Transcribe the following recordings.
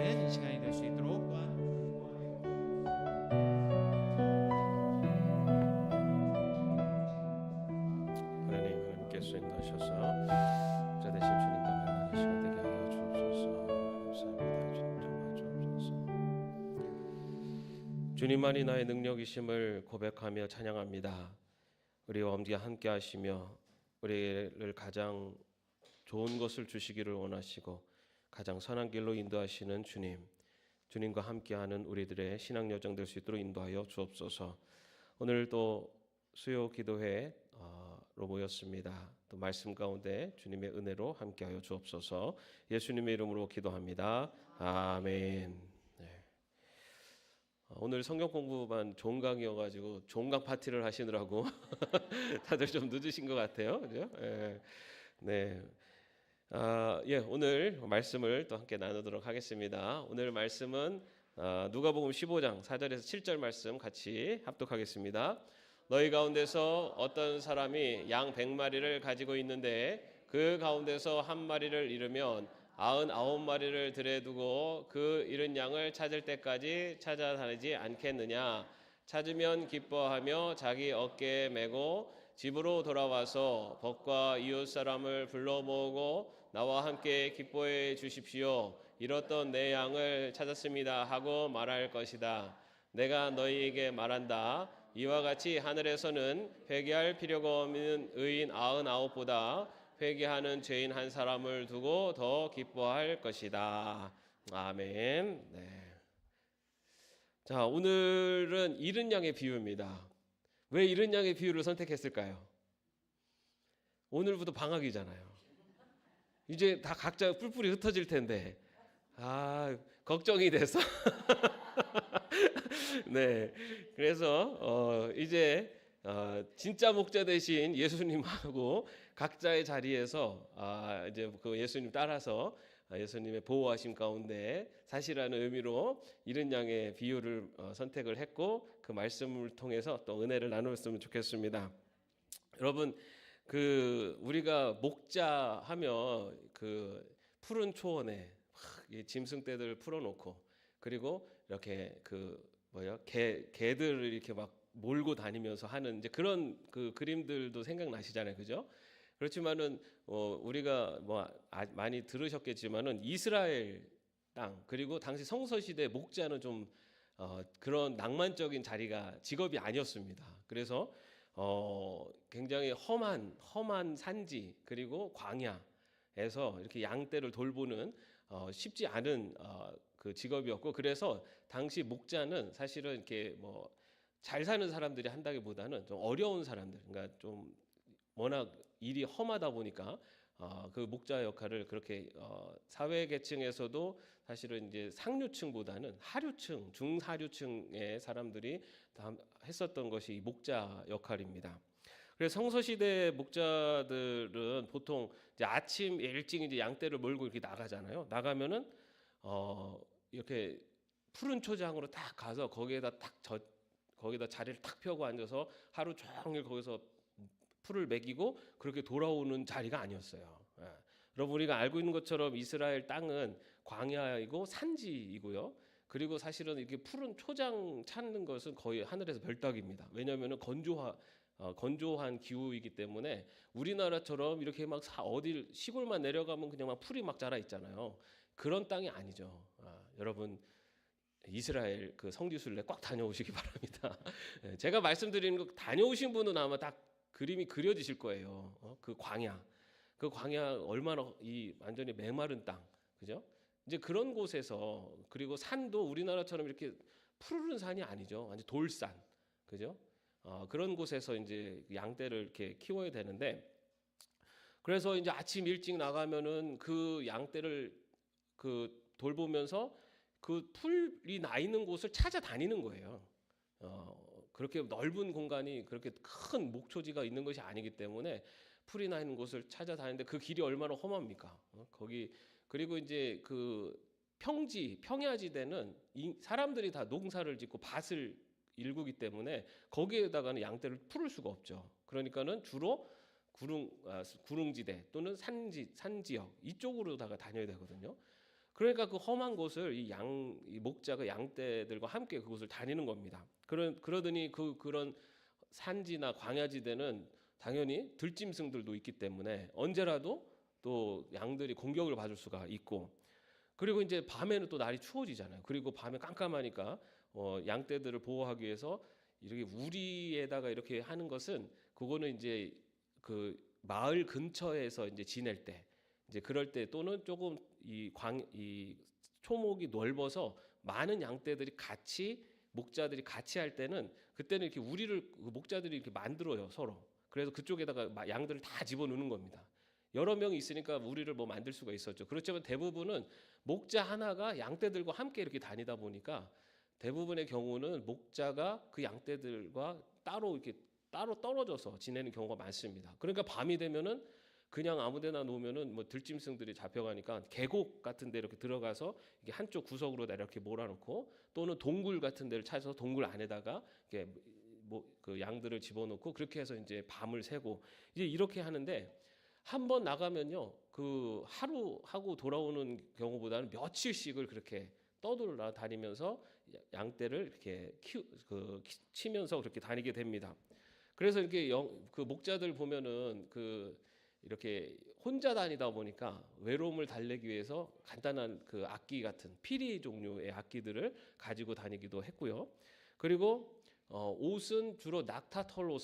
이 시간이 될 수 있도록 또한 하나님께서 인도하셔서 자 대신 주님과 만나는 시간 되게 하여 주옵소서. 감사합니다. 주님 도와주옵소서. 주님만이 나의 능력이심을 고백하며 찬양합니다. 우리와 함께 하시며 우리를 가장 좋은 것을 주시기를 원하시고 가장 선한 길로 인도하시는 주님과 함께하는 우리들의 신앙 여정 될 수 있도록 인도하여 주옵소서. 오늘 또 수요 기도회로 모였습니다. 또 말씀 가운데 주님의 은혜로 함께하여 주옵소서. 예수님의 이름으로 기도합니다. 아멘. 네. 오늘 성경 공부반 종강이어가지고 종강 파티를 하시느라고 다들 좀 늦으신 것 같아요. 그죠? 네. 오늘 말씀을 또 함께 나누도록 하겠습니다. 오늘 말씀은 누가복음 15장 4절에서 7절 말씀 같이 합독하겠습니다. 너희 가운데서 어떤 사람이 양 100마리를 가지고 있는데 그 가운데서 한 마리를 잃으면 99마리를 들에 두고 그 잃은 양을 찾을 때까지 찾아다니지 않겠느냐. 찾으면 기뻐하며 자기 어깨에 메고 집으로 돌아와서 벗과 이웃 사람을 불러 모으고 나와 함께 기뻐해 주십시오. 잃었던 내 양을 찾았습니다 하고 말할 것이다. 내가 너희에게 말한다. 이와 같이 하늘에서는 회개할 필요가 없는 의인 99보다 회개하는 죄인 한 사람을 두고 더 기뻐할 것이다. 아멘. 네. 자, 오늘은 잃은 양의 비유입니다. 왜 잃은 양의 비유를 선택했을까요? 오늘부터 방학이잖아요. 이제 다 각자 뿔뿔이 흩어질 텐데 걱정이 돼서 네, 그래서 이제 진짜 목자 대신 예수님하고 각자의 자리에서 이제 그 예수님 따라서 예수님의 보호하심 가운데 사시라는 의미로 잃은 양의 비유를 선택을 했고 그 말씀을 통해서 또 은혜를 나누었으면 좋겠습니다. 여러분, 그 우리가 목자 하면 그 푸른 초원에 짐승떼들 풀어놓고 그리고 이렇게 개들을 이렇게 막 몰고 다니면서 하는 이제 그런 그 그림들도 생각나시잖아요, 그죠? 그렇지만은 우리가 많이 들으셨겠지만은 이스라엘 땅 그리고 당시 성서 시대 목자는 좀 그런 낭만적인 자리가 직업이 아니었습니다. 그래서 굉장히 험한 산지 그리고 광야에서 이렇게 양떼를 돌보는 쉽지 않은 그 직업이었고 그래서 당시 목자는 사실은 이렇게 잘 사는 사람들이 한다기보다는 좀 어려운 사람들, 그러니까 좀 워낙 일이 험하다 보니까 그 목자 역할을 그렇게 사회 계층에서도 사실은 이제 상류층보다는 하류층, 중하류층의 사람들이 다 했었던 것이 목자 역할입니다. 그래서 성서시대 목자들은 보통 이제 아침 일찍 이제 양떼를 몰고 이렇게 나가잖아요. 나가면은 이렇게 푸른 초장으로 딱 가서 거기다 자리를 탁 펴고 앉아서 하루 종일 거기서 풀을 먹이고 그렇게 돌아오는 자리가 아니었어요. 여러분 우리가 알고 있는 것처럼 이스라엘 땅은 광야이고 산지이고요. 그리고 사실은 이렇게 푸른 초장 찾는 것은 거의 하늘에서 별따기입니다. 왜냐하면 건조한 기후이기 때문에 우리나라처럼 이렇게 막 어딜 시골만 내려가면 그냥 막 풀이 막 자라 있잖아요. 그런 땅이 아니죠. 여러분 이스라엘 그 성지순례 꽉 다녀오시기 바랍니다. 제가 말씀드리는 거 다녀오신 분은 아마 딱 그림이 그려지실 거예요. 그 광야 얼마나 완전히 메마른 땅, 그죠? 이제 그런 곳에서 그리고 산도 우리나라처럼 이렇게 푸르른 산이 아니죠. 완전 돌산, 그죠? 그런 곳에서 이제 양떼를 이렇게 키워야 되는데 그래서 이제 아침 일찍 나가면은 그 양떼를 그 돌보면서 그 풀이 나 있는 곳을 찾아다니는 거예요. 그렇게 넓은 공간이 그렇게 큰 목초지가 있는 것이 아니기 때문에 풀이 나 있는 곳을 찾아다니는데 그 길이 얼마나 험합니까? 거기 그리고 이제 그 평야지대는 사람들이 다 농사를 짓고 밭을 일구기 때문에 거기에다가는 양떼를 풀을 수가 없죠. 그러니까는 주로 구릉지대 또는 산지역 이쪽으로다가 다녀야 되거든요. 그러니까 그 험한 곳을 이 목자가 양떼들과 함께 그곳을 다니는 겁니다. 그러더니 그런 산지나 광야지대는 당연히 들짐승들도 있기 때문에 언제라도 또 양들이 공격을 받을 수가 있고, 그리고 이제 밤에는 또 날이 추워지잖아요. 그리고 밤에 깜깜하니까 양떼들을 보호하기 위해서 이렇게 우리에다가 이렇게 하는 것은, 그거는 이제 그 마을 근처에서 이제 지낼 때, 이제 그럴 때, 또는 조금 이 초목이 넓어서 많은 양떼들이 같이, 목자들이 같이 할 때는, 그때는 이렇게 우리를 목자들이 이렇게 만들어요, 서로. 그래서 그쪽에다가 양들을 다 집어넣는 겁니다. 여러 명이 있으니까 우리를 뭐 만들 수가 있었죠. 그렇지만 대부분은 목자 하나가 양떼들과 함께 이렇게 다니다 보니까 대부분의 경우는 목자가 그 양떼들과 따로 떨어져서 지내는 경우가 많습니다. 그러니까 밤이 되면은 그냥 아무데나 놓으면은 뭐 들짐승들이 잡혀가니까 계곡 같은 데 이렇게 들어가서 이게 한쪽 구석으로 이렇게 몰아놓고, 또는 동굴 같은 데를 찾아서 동굴 안에다가 이렇게 그 양들을 집어넣고, 그렇게 해서 이제 밤을 새고, 이제 이렇게 하는데, 한 번 나가면요, 그 하루 하고 돌아오는 경우보다는 며칠씩을 그렇게 떠돌아다니면서 양떼를 이렇게 치면서 그렇게 다니게 됩니다. 그래서 이렇게 그 목자들 보면은 이렇게 혼자 다니다 보니까 외로움을 달래기 위해서 간단한 그 악기 같은 피리 종류의 악기들을 가지고 다니기도 했고요. 그리고 옷은 주로 낙타털로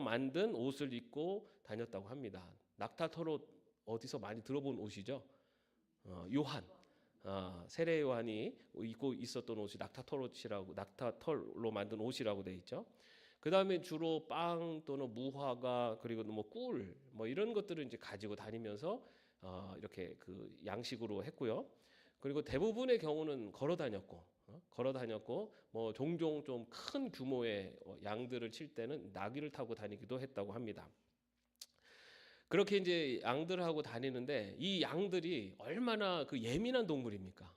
만든 옷을 입고 다녔다고 합니다. 낙타털옷 어디서 많이 들어본 옷이죠? 요한, 세례 요한이 입고 있었던 옷이 낙타털로 만든 옷이라고 돼 있죠. 그 다음에 주로 빵 또는 무화과, 그리고 뭐 꿀, 뭐 이런 것들을 이제 가지고 다니면서 이렇게 그 양식으로 했고요. 그리고 대부분의 경우는 걸어 다녔고, 뭐 종종 좀 큰 규모의 양들을 칠 때는 나귀를 타고 다니기도 했다고 합니다. 그렇게 이제 양들하고 다니는데, 이 양들이 얼마나 그 예민한 동물입니까?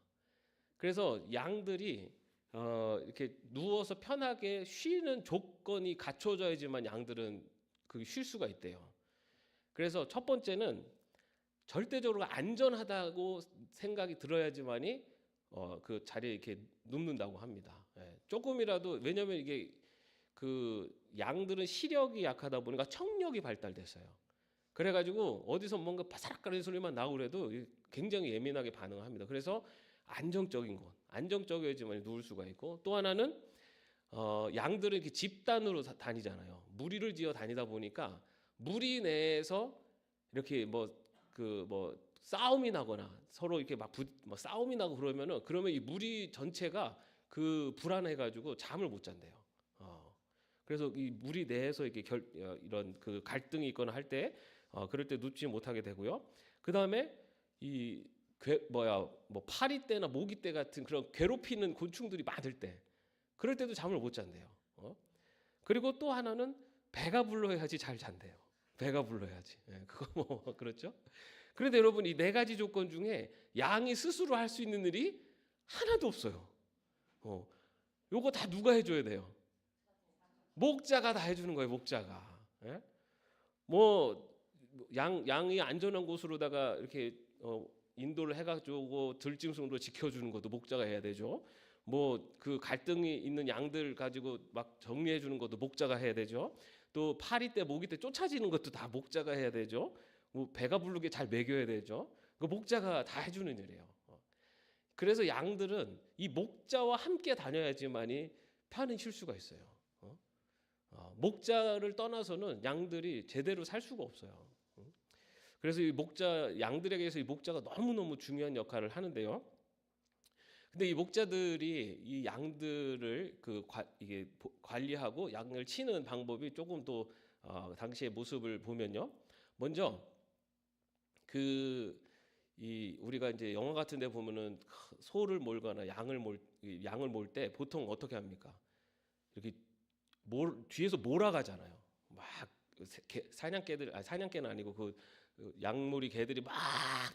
그래서 양들이 이렇게 누워서 편하게 쉬는 조건이 갖춰져야지만 양들은 쉴 수가 있대요. 그래서 첫 번째는 절대적으로 안전하다고 생각이 들어야지만이 그 자리에 이렇게 눕는다고 합니다. 조금이라도, 왜냐하면 이게 그 양들은 시력이 약하다 보니까 청력이 발달됐어요. 그래가지고 어디서 뭔가 바사락거리는 소리만 나오래도 굉장히 예민하게 반응을 합니다. 그래서 안정적이어야지만 누울 수가 있고, 또 하나는 양들은 이렇게 집단으로 다니잖아요. 무리를 지어 다니다 보니까 무리 내에서 이렇게 싸움이 나거나 서로 이렇게 싸움이 나고 그러면 이 무리 전체가 불안해가지고 잠을 못 잔대요. 그래서 이 무리 내에서 이렇게 이런 그 갈등이 있거나 할 때 그럴 때 눕지 못하게 되고요. 그 다음에 파리떼나 모기떼 같은 그런 괴롭히는 곤충들이 많을 때, 그럴 때도 잠을 못 잔대요. 그리고 또 하나는 배가 불러야지 잘 잔대요. 배가 불러야지. 그거 뭐 그렇죠? 그런데 여러분, 이 네 가지 조건 중에 양이 스스로 할 수 있는 일이 하나도 없어요. 요거 다 누가 해줘야 돼요? 목자가 다 해주는 거예요. 목자가. 양이 안전한 곳으로다가 이렇게 인도를 해가지고 들짐승으로 지켜주는 것도 목자가 해야 되죠. 그 갈등이 있는 양들 가지고 막 정리해 주는 것도 목자가 해야 되죠. 또 파리떼, 모기떼 쫓아지는 것도 다 목자가 해야 되죠. 배가 부르게 잘 먹여야 되죠. 그 목자가 다 해주는 일이에요. 그래서 양들은 이 목자와 함께 다녀야지만이 편히 쉴 수가 있어요. 목자를 떠나서는 양들이 제대로 살 수가 없어요. 그래서 양들에게서 이 목자가 너무너무 중요한 역할을 하는데요. 근데 이 목자들이 이 양들을 이게 관리하고 양을 치는 방법이 조금 또 당시의 모습을 보면요. 먼저 우리가 이제 영화 같은 데 보면은 소를 몰거나 양을 몰 때 보통 어떻게 합니까? 이렇게 뒤에서 몰아가잖아요. 막 사냥개는 아니고 양무리 개들이 막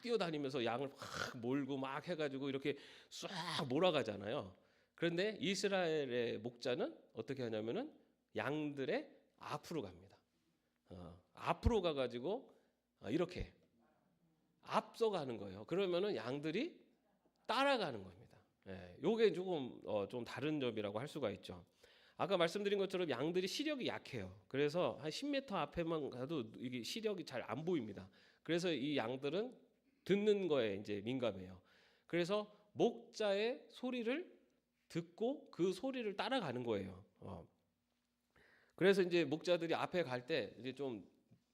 뛰어다니면서 양을 막 몰고 막 해가지고 이렇게 싹 몰아가잖아요. 그런데 이스라엘의 목자는 어떻게 하냐면은 양들의 앞으로 갑니다. 앞으로 가가지고 이렇게 앞서가는 거예요. 그러면은 양들이 따라가는 겁니다. 예, 요게 조금 좀 다른 점이라고 할 수가 있죠. 아까 말씀드린 것처럼 양들이 시력이 약해요. 그래서 한 10m 앞에만 가도 이게 시력이 잘 안 보입니다. 그래서 이 양들은 듣는 거에 이제 민감해요. 그래서 목자의 소리를 듣고 그 소리를 따라가는 거예요. 그래서 이제 목자들이 앞에 갈 때 이제 좀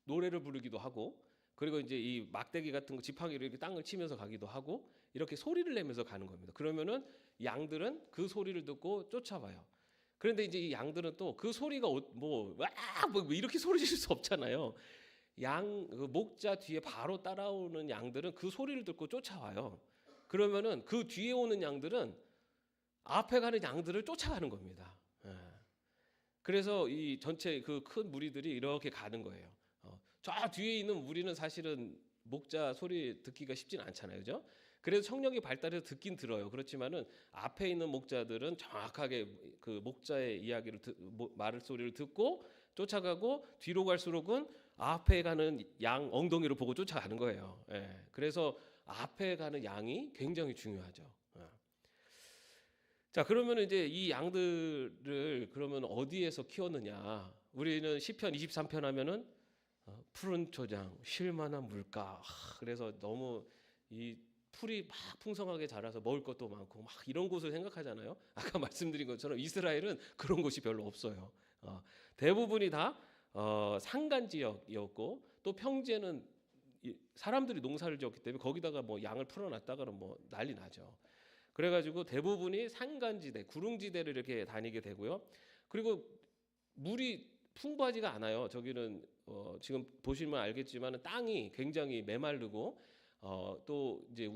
노래를 부르기도 하고, 그리고 이제 이 막대기 같은 거 지팡이로 이렇게 땅을 치면서 가기도 하고, 이렇게 소리를 내면서 가는 겁니다. 그러면은 양들은 그 소리를 듣고 쫓아와요. 그런데 이제 이 양들은 또 그 소리가 뭐 이렇게 소리 질 수 없잖아요. 그 목자 뒤에 바로 따라오는 양들은 그 소리를 듣고 쫓아와요. 그러면은 그 뒤에 오는 양들은 앞에 가는 양들을 쫓아가는 겁니다. 예. 그래서 이 전체 그 큰 무리들이 이렇게 가는 거예요. 저 뒤에 있는 무리는 사실은 목자 소리 듣기가 쉽진 않잖아요, 그죠? 그래서 청력이 발달해서 듣긴 들어요. 그렇지만은 앞에 있는 목자들은 정확하게 그 목자의 이야기를 말을 소리를 듣고 쫓아가고, 뒤로 갈수록은 앞에 가는 양 엉덩이를 보고 쫓아가는 거예요. 예. 그래서 앞에 가는 양이 굉장히 중요하죠. 자, 그러면 이제 이 양들을 그러면 어디에서 키웠느냐? 우리는 시편 23편 하면은 푸른 초장, 쉴만한 물가. 그래서 너무 이 풀이 막 풍성하게 자라서 먹을 것도 많고 막 이런 곳을 생각하잖아요. 아까 말씀드린 것처럼 이스라엘은 그런 곳이 별로 없어요. 대부분이 다 산간 지역이었고, 또 평지에는 사람들이 농사를 지었기 때문에 거기다가 뭐 양을 풀어놨다가는 뭐 난리 나죠. 그래가지고 대부분이 산간지대, 구릉지대를 이렇게 다니게 되고요. 그리고 물이 풍부하지가 않아요. 저기는 지금 보시면 알겠지만 땅이 굉장히 메마르고, 또 이제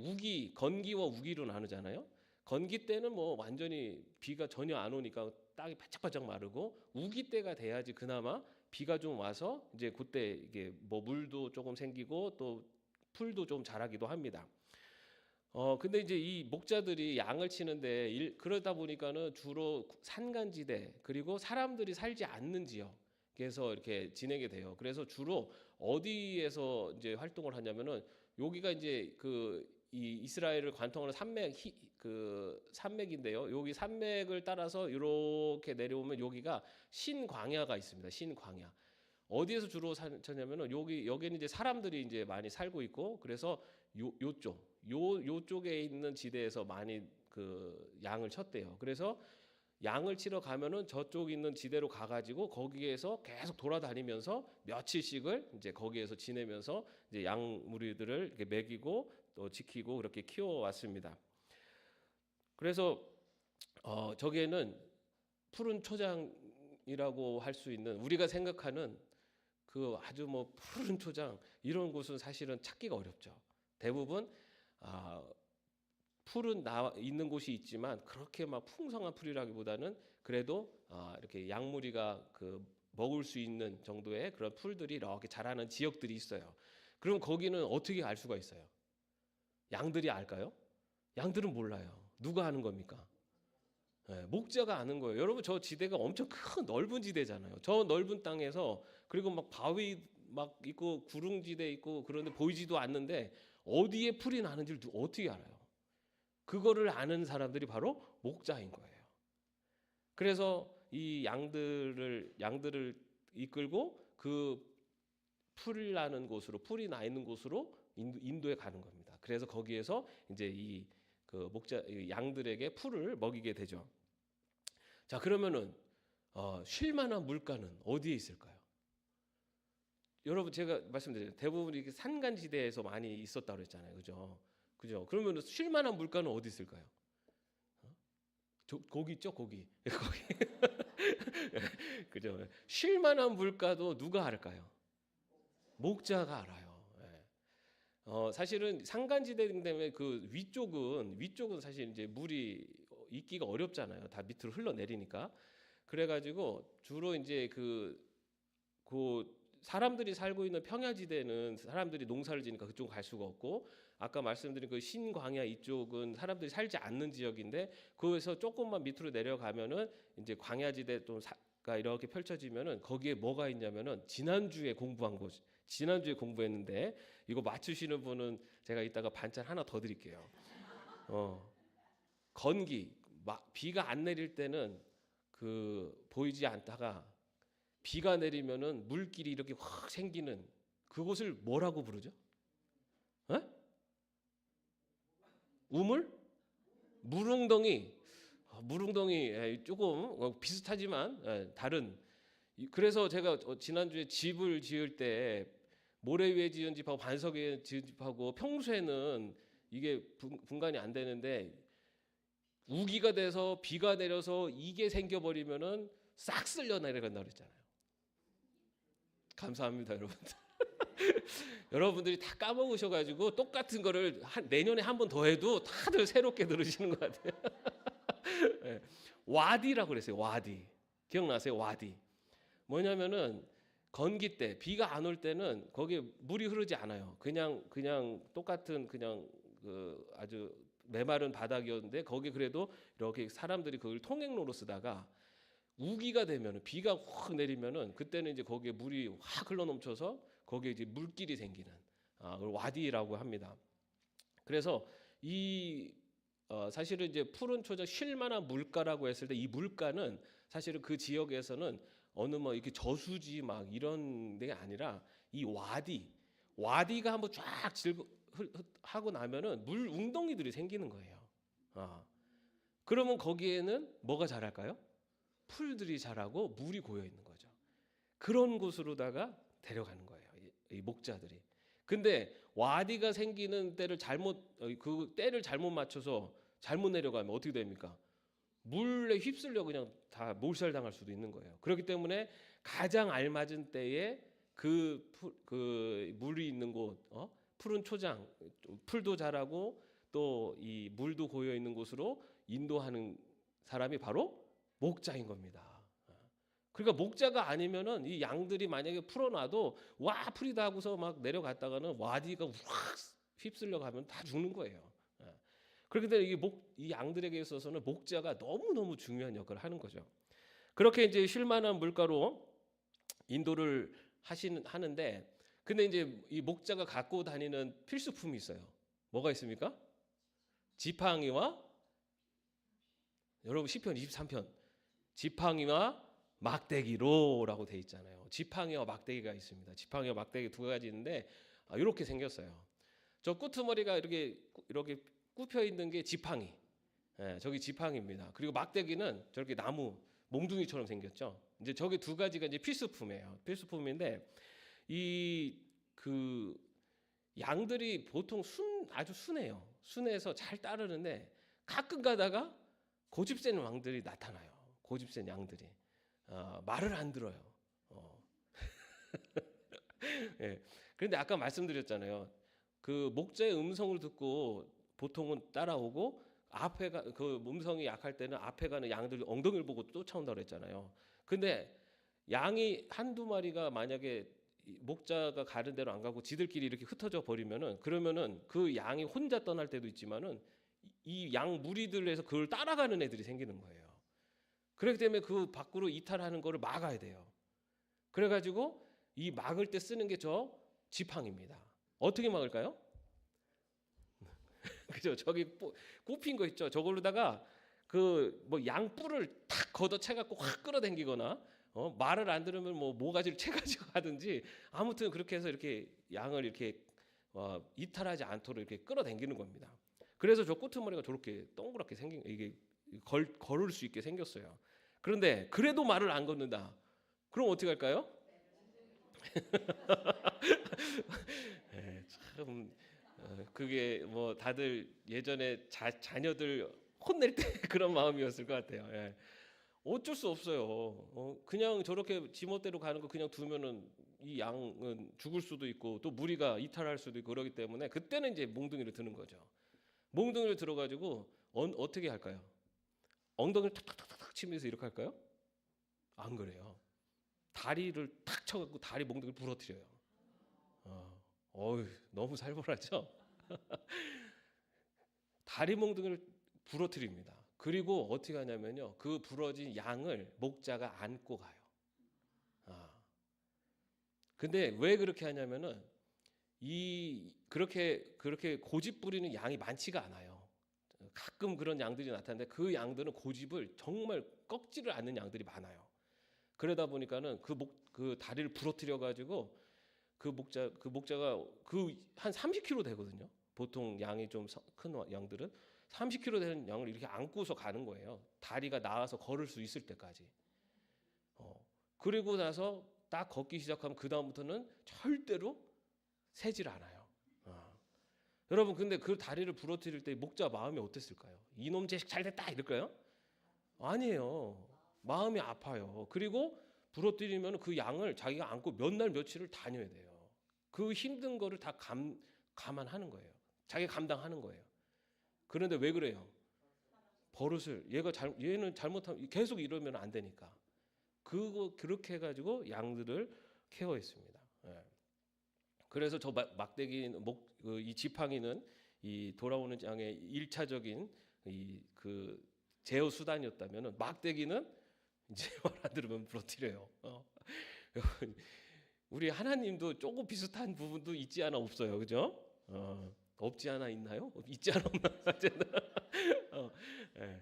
건기와 우기로 나누잖아요. 건기 때는 뭐 완전히 비가 전혀 안 오니까 땅이 바짝바짝 마르고, 우기 때가 돼야지 그나마 비가 좀 와서 이제 그때 이게 뭐 물도 조금 생기고 또 풀도 좀 자라기도 합니다. 근데 이제 이 목자들이 양을 치는데 그러다 보니까는 주로 산간지대, 그리고 사람들이 살지 않는 지역에서 이렇게 지내게 돼요. 그래서 주로 어디에서 이제 활동을 하냐면은, 여기가 이제 이 이스라엘을 관통하는 산맥인데요. 여기 산맥을 따라서 이렇게 내려오면 여기가 신광야가 있습니다. 신광야. 어디에서 주로 찾냐면은 여기는 이제 사람들이 이제 많이 살고 있고, 그래서 요쪽에 있는 지대에서 많이 그 양을 쳤대요. 그래서 양을 치러 가면은 저쪽 있는 지대로 가가지고 거기에서 계속 돌아다니면서 며칠씩을 이제 거기에서 지내면서 이제 양 무리들을 이렇게 먹이고 또 지키고 그렇게 키워왔습니다. 그래서 저기에는 푸른 초장이라고 할 수 있는, 우리가 생각하는 그 아주 뭐 푸른 초장 이런 곳은 사실은 찾기가 어렵죠. 대부분 풀은 있는 곳이 있지만 그렇게 막 풍성한 풀이라기보다는 그래도 이렇게 양무리가 먹을 수 있는 정도의 그런 풀들이 이렇게 자라는 지역들이 있어요. 그럼 거기는 어떻게 알 수가 있어요? 양들이 알까요? 양들은 몰라요. 누가 아는 겁니까? 네, 목자가 아는 거예요. 여러분, 저 지대가 엄청 큰 넓은 지대잖아요. 저 넓은 땅에서, 그리고 막 바위 막 있고 구릉지대 있고 그런데 보이지도 않는데 어디에 풀이 나는지를 어떻게 알아요? 그거를 아는 사람들이 바로 목자인 거예요. 그래서 이 양들을 이끌고 그 풀이 나는 곳으로, 풀이 나 있는 곳으로 인도에 가는 겁니다. 그래서 거기에서 이제 양들에게 풀을 먹이게 되죠. 자, 그러면은 쉴만한 물가는 어디에 있을까요? 여러분, 제가 말씀드려요. 대부분 이렇게 산간지대에서 많이 있었다고 그랬잖아요, 그죠? 그러면 쉴만한 물가는 어디 있을까요? 거기 있죠, 거기. 그죠? 쉴만한 물가도 누가 알까요? 목자가 알아요. 사실은 산간지대 때문에 그 위쪽은 사실 이제 물이 있기가 어렵잖아요. 다 밑으로 흘러내리니까. 그래가지고 주로 이제 그 사람들이 살고 있는 평야지대는 사람들이 농사를 지니까 그쪽 갈 수가 없고, 아까 말씀드린 그 신광야 이쪽은 사람들이 살지 않는 지역인데, 거기서 조금만 밑으로 내려가면은 이제 광야지대 가 이렇게 펼쳐지면은 거기에 뭐가 있냐면은 지난주에 공부한 곳, 지난주에 공부했는데 이거 맞추시는 분은 제가 이따가 반찬 하나 더 드릴게요. 건기, 비가 안 내릴 때는 그 보이지 않다가 비가 내리면은 물길이 이렇게 확 생기는 그곳을 뭐라고 부르죠? 에? 우물? 물웅덩이. 물웅덩이 조금 비슷하지만 다른. 그래서 제가 지난주에 집을 지을 때 모래 위에 지은 집하고 반석 위에 지은 집하고 평소에는 이게 분간이 안 되는데 우기가 돼서 비가 내려서 이게 생겨버리면은 싹 쓸려 내려간다 그랬잖아요. 감사합니다, 여러분들. 여러분들이 다 까먹으셔가지고 똑같은 거를 내년에 한 번 더 해도 다들 새롭게 들으시는 것 같아요. 네. 와디라고 그랬어요. 와디. 기억나세요? 와디. 뭐냐면은 건기 때 비가 안 올 때는 거기에 물이 흐르지 않아요. 그냥 똑같은 그냥 그 아주 메마른 바닥이었는데 거기 그래도 이렇게 사람들이 그걸 통행로로 쓰다가 우기가 되면은 비가 확 내리면은 그때는 이제 거기에 물이 확 흘러 넘쳐서 거기에 이제 물길이 생기는 그걸 와디라고 합니다. 그래서 이 사실은 이제 푸른 초장 쉴만한 물가라고 했을 때 이 물가는 사실은 그 지역에서는 어느 뭐 이렇게 저수지 막 이런 데가 아니라 이 와디가 한번 쫙 하고 나면은 물 웅덩이들이 생기는 거예요. 그러면 거기에는 뭐가 자랄까요? 풀들이 자라고 물이 고여 있는 거죠. 그런 곳으로다가 데려가는 거예요. 이 목자들이. 근데 와디가 생기는 때를 그 때를 잘못 맞춰서 잘못 내려가면 어떻게 됩니까? 물에 휩쓸려 그냥 다 몰살당할 수도 있는 거예요. 그렇기 때문에 가장 알맞은 때에 그 물이 있는 곳, 푸른 초장, 풀도 자라고 또 이 물도 고여 있는 곳으로 인도하는 사람이 바로 목자인 겁니다. 그러니까 목자가 아니면은 이 양들이 만약에 풀어놔도 와 풀이다 하고서 막 내려갔다가는 와디가 확 휩쓸려 가면 다 죽는 거예요. 그렇기 때문에 이 양들에게 있어서는 목자가 너무너무 중요한 역할을 하는 거죠. 그렇게 이제 쉴만한 물가로 인도를 하는데 근데 이제 이 목자가 갖고 다니는 필수품이 있어요. 뭐가 있습니까? 지팡이와 여러분 시편 23편 지팡이와 막대기로라고 돼 있잖아요. 지팡이와 막대기가 있습니다. 지팡이와 막대기 두 가지 있는데 이렇게 생겼어요. 저 끄트머리가 이렇게 굽혀 있는 게 지팡이. 저기 지팡이입니다. 그리고 막대기는 저렇게 나무 몽둥이처럼 생겼죠. 이제 저기 두 가지가 이제 필수품이에요. 필수품인데 이 그 양들이 보통 아주 순해요. 순해서 잘 따르는데 가끔 가다가 고집센 왕들이 나타나요. 고집센 양들이 말을 안 들어요. 예. 그런데 아까 말씀드렸잖아요. 그 목자의 음성을 듣고 보통은 따라오고 앞에가 그 음성이 약할 때는 앞에 가는 양들 엉덩이를 보고 쫓아온다고 그랬잖아요. 근데 양이 한두 마리가 만약에 목자가 가는 대로 안 가고 지들끼리 이렇게 흩어져 버리면은 그러면은 그 양이 혼자 떠날 때도 있지만은 이 양 무리들에서 그걸 따라가는 애들이 생기는 거예요. 그렇기 때문에 그 밖으로 이탈하는 거를 막아야 돼요. 그래가지고 이 막을 때 쓰는 게 저 지팡입니다. 어떻게 막을까요? 그죠? 저기 꼽힌 거 있죠. 저걸로다가 그 뭐 양뿔을 탁 걷어채갖고 확 끌어당기거나 말을 안 들으면 뭐 모가지를 채가지고 하든지 아무튼 그렇게 해서 이렇게 양을 이렇게 이탈하지 않도록 이렇게 끌어당기는 겁니다. 그래서 저 꼬투머리가 저렇게 동그랗게 생긴 이게 걸을 수 있게 생겼어요. 그런데 그래도 말을 안 걷는다. 그럼 어떻게 할까요? 네, 참 그게 뭐 다들 예전에 자녀들 혼낼 때 그런 마음이었을 것 같아요. 예. 어쩔 수 없어요. 그냥 저렇게 지멋대로 가는 거 그냥 두면은 이 양은 죽을 수도 있고 또 무리가 이탈할 수도 있고 그러기 때문에 그때는 이제 몽둥이를 드는 거죠. 몽둥이를 들어가지고 어떻게 할까요? 엉덩이를 탁탁탁탁 치면서 이렇게 할까요? 안 그래요. 다리를 탁 쳐갖고 다리 몽둥이를 부러뜨려요. 너무 살벌하죠? 다리 몽둥이를 부러뜨립니다. 그리고 어떻게 하냐면요. 그 부러진 양을 목자가 안고 가요. 근데 왜 그렇게 하냐면은 이 그렇게 고집 부리는 양이 많지가 않아요. 가끔 그런 양들이 나타나는데 그 양들은 고집을 정말 꺾지를 않는 양들이 많아요. 그러다 보니까는 그 다리를 부러뜨려 가지고 그 목자가 그 한 30kg 되거든요. 보통 양이 좀 큰 양들은 30kg 되는 양을 이렇게 안고서 가는 거예요. 다리가 나와서 걸을 수 있을 때까지. 그리고 나서 딱 걷기 시작하면 그 다음부터는 절대로 세질 않아요. 여러분 근데 그 다리를 부러뜨릴 때 목자 마음이 어땠을까요? 이놈 자식 잘됐다 이럴까요? 아니에요. 마음이 아파요. 그리고 부러뜨리면 그 양을 자기가 안고 몇 날 며칠을 다녀야 돼요. 그 힘든 거를 다 감안하는 거예요. 자기가 감당하는 거예요. 그런데 왜 그래요? 버릇을 얘는 잘못하면 계속 이러면 안 되니까 그렇게 해가지고 양들을 케어했습니다. 예. 그래서 저 막대기 이 지팡이는 이 돌아오는 양의 일차적인 그 제어 수단이었다면은 막대기는 이제 말 안 들으면 부러뜨려요. 우리 하나님도 조금 비슷한 부분도 있지 않아 없어요, 그죠? 없지 않아 있나요? 있지 않아 없나? 예.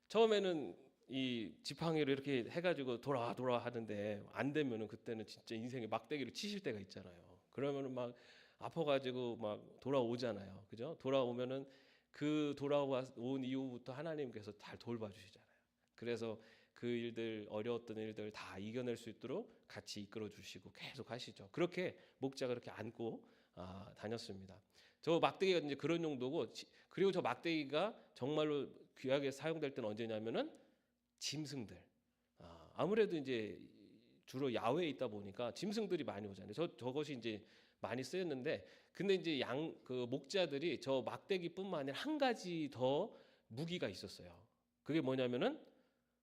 처음에는 이 지팡이를 이렇게 해가지고 돌아 하는데 안 되면은 그때는 진짜 인생에 막대기를 치실 때가 있잖아요. 그러면은 막 아파가지고 막 돌아오잖아요, 그죠? 돌아오면은 그 돌아온 이후부터 하나님께서 잘 돌봐주시잖아요. 그래서 그 일들 어려웠던 일들 다 이겨낼 수 있도록 같이 이끌어 주시고 계속 하시죠. 그렇게 목자가 그렇게 안고 다녔습니다. 저 막대기가 이제 그런 용도고 그리고 저 막대기가 정말로 귀하게 사용될 때는 언제냐면은 짐승들. 아무래도 이제 주로 야외에 있다 보니까 짐승들이 많이 오잖아요. 저것이 이제 많이 쓰였는데 근데 이제 그 목자들이 저 막대기뿐만 아니라 한 가지 더 무기가 있었어요. 그게 뭐냐면은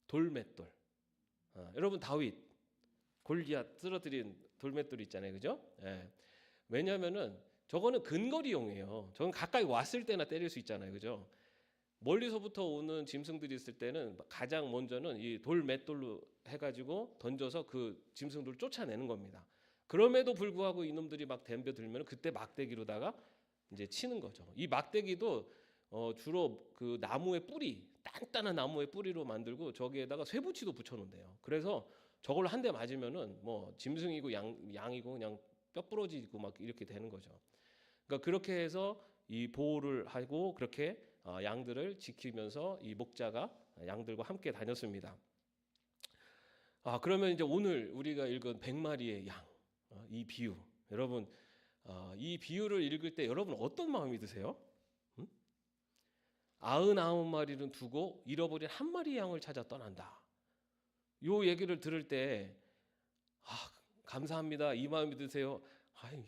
돌맷돌. 여러분 다윗 골리앗 쓰러뜨린 돌맷돌 있잖아요, 그죠? 예. 왜냐하면은 저거는 근거리용이에요. 저건 가까이 왔을 때나 때릴 수 있잖아요, 그죠? 멀리서부터 오는 짐승들이 있을 때는 가장 먼저는 이 돌맷돌로 해가지고 던져서 그 짐승들을 쫓아내는 겁니다. 그럼에도 불구하고 이놈들이 막 덤벼들면 그때 막대기로다가 이제 치는 거죠. 이 막대기도 주로 그 나무의 뿌리, 단단한 나무의 뿌리로 만들고 저기에다가 쇠붙이도 붙여놓는데요. 그래서 저걸 한 대 맞으면은 뭐 짐승이고 양이고 그냥 뼈 부러지고 막 이렇게 되는 거죠. 그러니까 그렇게 해서 이 보호를 하고 그렇게 양들을 지키면서 이 목자가 양들과 함께 다녔습니다. 그러면 이제 오늘 우리가 읽은 100마리의 양, 이 비유, 여러분 이 비유를 읽을 때 여러분 어떤 마음이 드세요? 99마리는 두고 잃어버린 한 마리 양을 찾아 떠난다. 요 얘기를 들을 때 감사합니다 이 마음이 드세요? 아이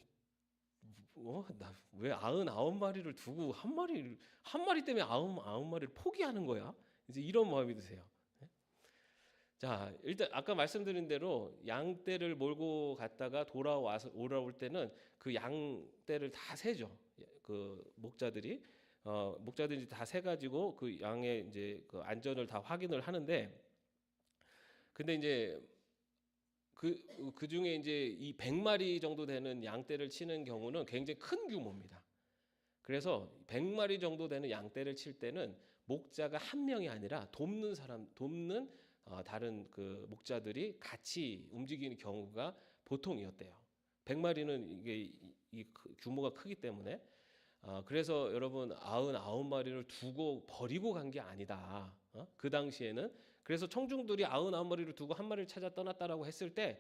나왜 99마리를 두고 한 마리 때문에 99마리를 포기하는 거야? 이제 이런 마음이 드세요. 자, 일단 아까 말씀드린 대로 양떼를 몰고 갔다가 돌아올 때는 그 양떼를 다 세죠. 그 목자들이 다 세가지고 그 양의 이제 그 안전을 다 확인을 하는데, 근데 이제 그 중에 이제 이 100마리 정도 되는 양떼를 치는 경우는 굉장히 큰 규모입니다. 그래서 100마리 정도 되는 양떼를 칠 때는 목자가 한 명이 아니라 돕는 다른 그 목자들이 같이 움직이는 경우가 보통이었대요. 100마리는 이게 이 규모가 크기 때문에 그래서 여러분 99마리를 두고 버리고 간 게 아니다. 그 당시에는 그래서 청중들이 99마리를 두고 한 마리를 찾아 떠났다라고 했을 때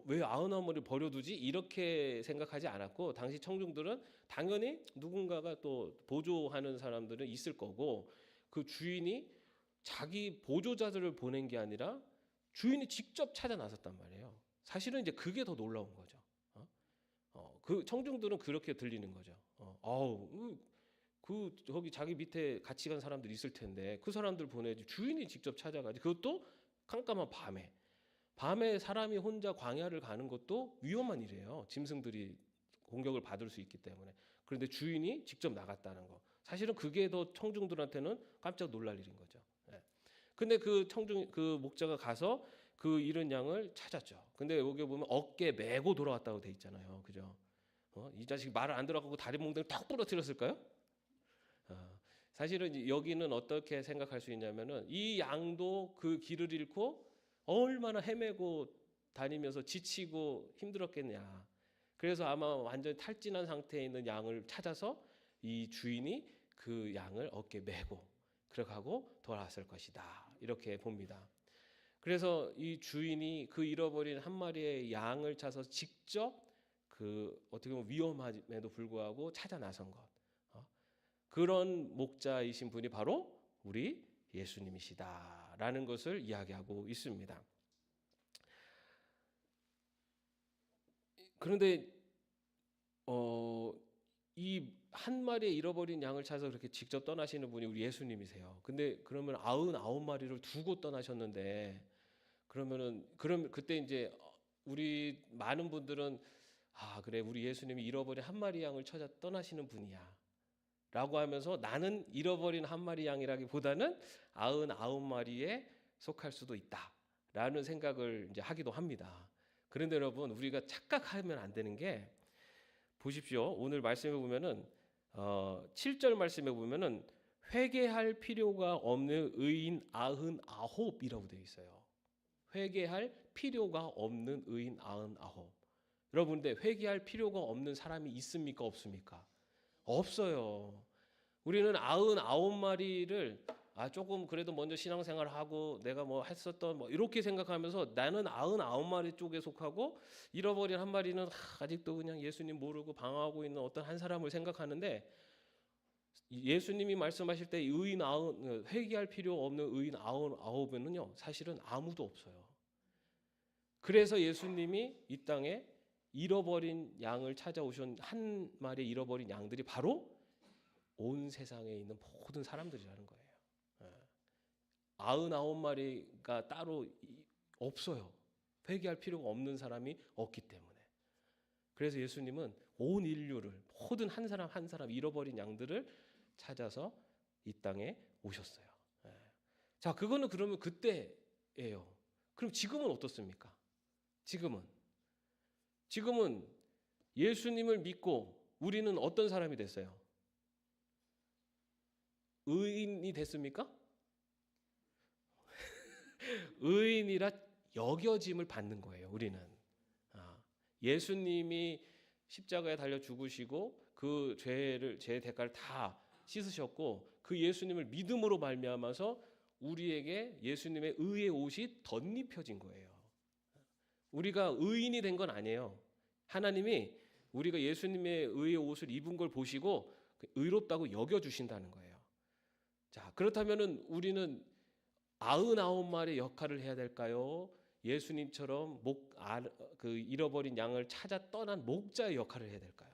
왜 99마리를 버려두지? 이렇게 생각하지 않았고 당시 청중들은 당연히 누군가가 또 보조하는 사람들은 있을 거고 그 주인이 자기 보조자들을 보낸 게 아니라 주인이 직접 찾아 나섰단 말이에요. 사실은 이제 그게 더 놀라운 거죠. 그 청중들은 그렇게 들리는 거죠. 저기 자기 밑에 같이 간 사람들 있을 텐데 그 사람들 보내지 주인이 직접 찾아가지. 그것도 깜깜한 밤에 사람이 혼자 광야를 가는 것도 위험한 일이에요. 짐승들이 공격을 받을 수 있기 때문에. 그런데 주인이 직접 나갔다는 거. 사실은 그게 더 청중들한테는 깜짝 놀랄 일인 거죠. 근데 그 목자가 가서 그 잃은 양을 찾았죠. 근데 여기 보면 어깨 메고 돌아왔다고 돼 있잖아요. 그죠? 이 자식이 말을 안 들어가고 다리 몽둥이 탁 부러뜨렸을까요? 사실은 여기는 어떻게 생각할 수 있냐면은 이 양도 그 길을 잃고 얼마나 헤매고 다니면서 지치고 힘들었겠냐. 그래서 아마 완전 탈진한 상태에 있는 양을 찾아서 이 주인이 그 양을 어깨에 메고 그러고 돌아왔을 것이다. 이렇게 봅니다. 그래서 이 주인이 그 잃어버린 한 마리의 양을 찾아서 직접 그 어떻게 보면 위험함에도 불구하고 찾아 나선 것. 그런 목자이신 분이 바로 우리 예수님이시다라는 것을 이야기하고 있습니다. 그런데 이 한 마리의 잃어버린 양을 찾아서 그렇게 직접 떠나시는 분이 우리 예수님이세요. 근데 그러면 99마리를 두고 떠나셨는데 그러면 그때 이제 우리 많은 분들은 그래 우리 예수님이 잃어버린 한 마리 양을 찾아 떠나시는 분이야 라고 하면서 나는 잃어버린 한 마리 양이라기보다는 99마리에 속할 수도 있다 라는 생각을 이제 하기도 합니다. 그런데 여러분 우리가 착각하면 안 되는 게 보십시오. 오늘 말씀에 보면은 7절 말씀에 보면은 회개할 필요가 없는 의인 99이라고 되어 있어요. 회개할 필요가 없는 의인 99. 여러분 근데 회개할 필요가 없는 사람이 있습니까 없습니까? 없어요. 우리는 99마리를 조금 그래도 먼저 신앙생활을 하고 내가 뭐 했었던 뭐 이렇게 생각하면서 나는 99마리 쪽에 속하고 잃어버린 한 마리는 아직도 그냥 예수님 모르고 방황하고 있는 어떤 한 사람을 생각하는데 예수님이 말씀하실 때 의인 회개할 필요 없는 의인 99은요 사실은 아무도 없어요. 그래서 예수님이 이 땅에 잃어버린 양을 찾아오신 한 마리의 잃어버린 양들이 바로 온 세상에 있는 모든 사람들이라는 거예요. 99마리가 따로 없어요. 회개할 필요가 없는 사람이 없기 때문에. 그래서 예수님은 온 인류를 모든 한 사람 한 사람 잃어버린 양들을 찾아서 이 땅에 오셨어요. 자, 그거는 그러면 그때예요. 그럼 지금은 어떻습니까? 지금은 예수님을 믿고 우리는 어떤 사람이 됐어요? 의인이 됐습니까? 의인이라 여겨짐을 받는 거예요. 우리는 예수님이 십자가에 달려 죽으시고 그 죄 대가를 다 씻으셨고 그 예수님을 믿음으로 말미암아서 우리에게 예수님의 의의 옷이 덧입혀진 거예요. 우리가 의인이 된 건 아니에요. 하나님이 우리가 예수님의 의의 옷을 입은 걸 보시고 의롭다고 여겨 주신다는 거예요. 자, 그렇다면은 우리는 99마리의 역할을 해야 될까요? 예수님처럼 그 잃어버린 양을 찾아 떠난 목자의 역할을 해야 될까요?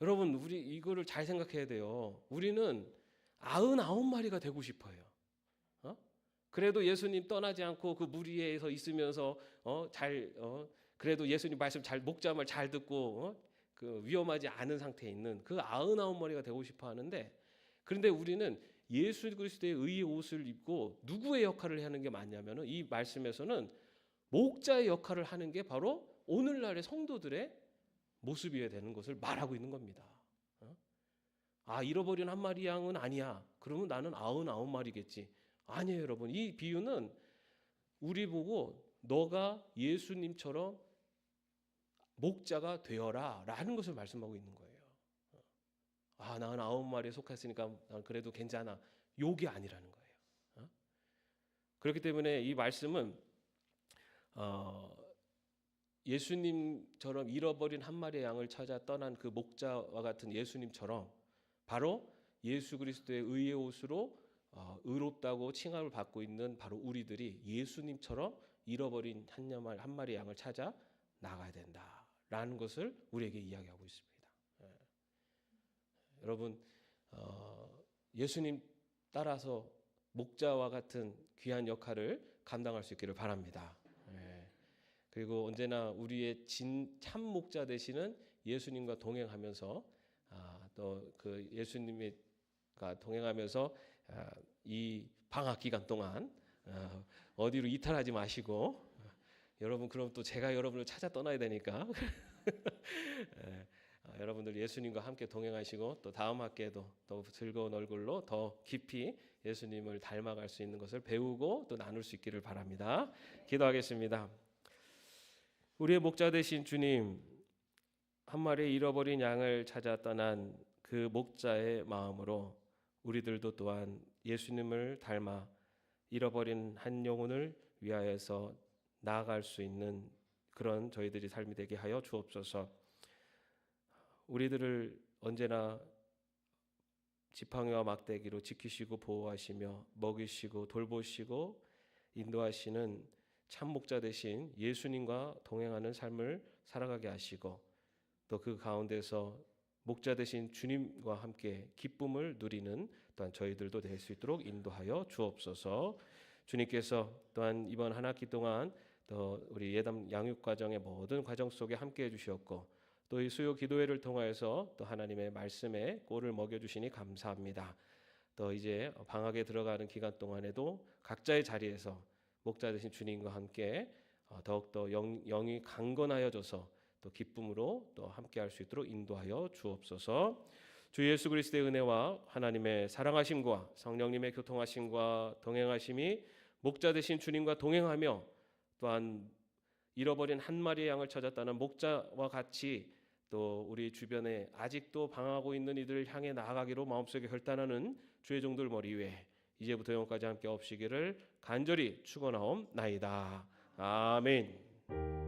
여러분, 우리 이거를 잘 생각해야 돼요. 우리는 99마리가 되고 싶어요. 그래도 예수님 떠나지 않고 그 무리에서 있으면서 그래도 예수님 말씀 목자 말 잘 듣고 그 위험하지 않은 상태에 있는 그 99마리가 되고 싶어 하는데 그런데 우리는 예수 그리스도의 의의 옷을 입고 누구의 역할을 하는 게 맞냐면은 이 말씀에서는 목자의 역할을 하는 게 바로 오늘날의 성도들의 모습이어야 되는 것을 말하고 있는 겁니다. 잃어버린 한 마리 양은 아니야. 그러면 나는 99마리겠지. 아니에요, 여러분. 이 비유는 우리 보고 너가 예수님처럼 목자가 되어라 라는 것을 말씀하고 있는 거예요. 나는 9마리에 속했으니까 난 그래도 괜찮아. 욕이 아니라는 거예요. 그렇기 때문에 이 말씀은 예수님처럼 잃어버린 한 마리의 양을 찾아 떠난 그 목자와 같은 예수님처럼 바로 예수 그리스도의 의의 옷으로 의롭다고 칭함을 받고 있는 바로 우리들이 예수님처럼 잃어버린 한 마리 양을 찾아 나가야 된다라는 것을 우리에게 이야기하고 있습니다. 여러분 예수님 따라서 목자와 같은 귀한 역할을 감당할 수 있기를 바랍니다. 그리고 언제나 우리의 참 목자 되시는 예수님과 동행하면서 또 그 예수님과 동행하면서 이 방학 기간 동안 어디로 이탈하지 마시고 여러분 그럼 또 제가 여러분을 찾아 떠나야 되니까 여러분들 예수님과 함께 동행하시고 또 다음 학기에도 더 즐거운 얼굴로 더 깊이 예수님을 닮아갈 수 있는 것을 배우고 또 나눌 수 있기를 바랍니다. 기도하겠습니다. 우리의 목자 되신 주님, 한 마리 잃어버린 양을 찾아 떠난 그 목자의 마음으로 우리들도 또한 예수님을 닮아 잃어버린 한 영혼을 위하여서 나아갈 수 있는 그런 저희들이 삶이 되게 하여 주옵소서. 우리들을 언제나 지팡이와 막대기로 지키시고 보호하시며 먹이시고 돌보시고 인도하시는 참 목자 되신 예수님과 동행하는 삶을 살아가게 하시고 또 그 가운데서 목자 되신 주님과 함께 기쁨을 누리는 또한 저희들도 될 수 있도록 인도하여 주옵소서. 주님께서 또한 이번 한 학기 동안 또 우리 예담 양육 과정의 모든 과정 속에 함께해 주셨고 또 이 수요 기도회를 통하여서 또 하나님의 말씀에 꼴을 먹여 주시니 감사합니다. 또 이제 방학에 들어가는 기간 동안에도 각자의 자리에서 목자 되신 주님과 함께 더욱더 영이 강건하여져서 또 기쁨으로 또 함께할 수 있도록 인도하여 주옵소서. 주 예수 그리스도의 은혜와 하나님의 사랑하심과 성령님의 교통하심과 동행하심이 목자 되신 주님과 동행하며 또한 잃어버린 한 마리의 양을 찾았다는 목자와 같이 또 우리 주변에 아직도 방황하고 있는 이들을 향해 나아가기로 마음속에 결단하는 주의 종들 머리 위에 이제부터 영원까지 함께 없으시기를 간절히 축원하옵나이다. 아멘.